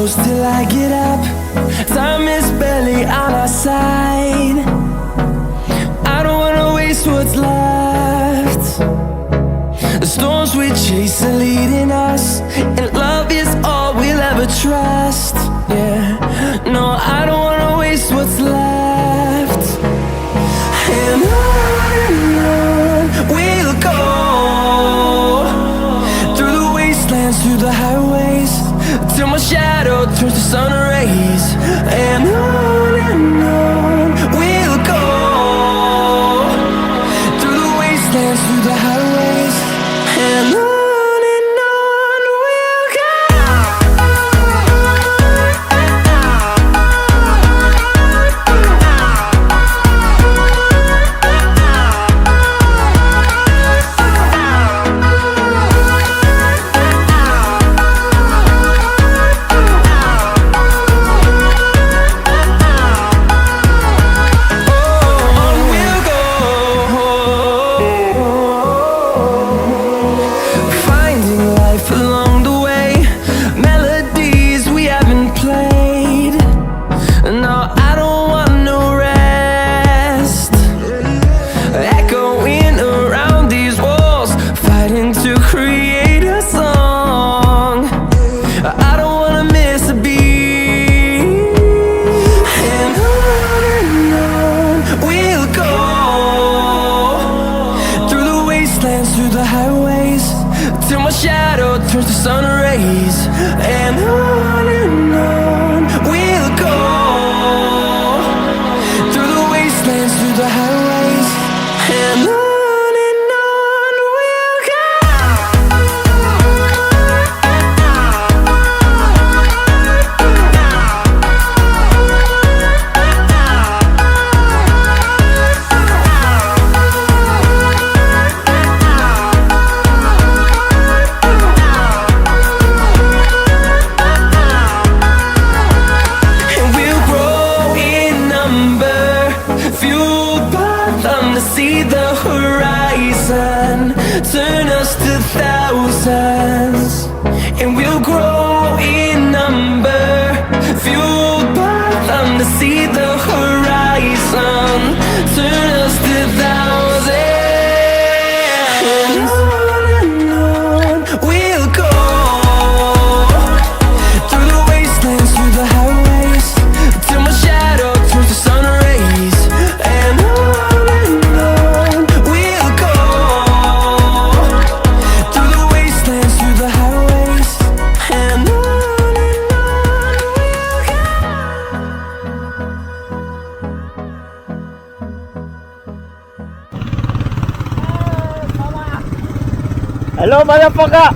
close till I get up. Time is barely on our side. I don't wanna waste what's left. The storms we chase are leading us, and love is all we'll ever trust. Yeah, no, I don't wanna waste what's left. And on we'll go, through the wastelands, through the highways, till my shadow turns to sun rays. And on we'll go, through the wastelands, through the highways, and on we'll go. Through the highways, till my shadow turns to sun rays. And on we'll go, through the wastelands, through the highways, and on we'll go. See the horizon turn us to thousands, and we'll grow in number, fueled by them to see the horizon turn us to thousands. And on we'll go, through the wastelands, through the highways, till my shadow turns to sun rays. And hello, motherfucker!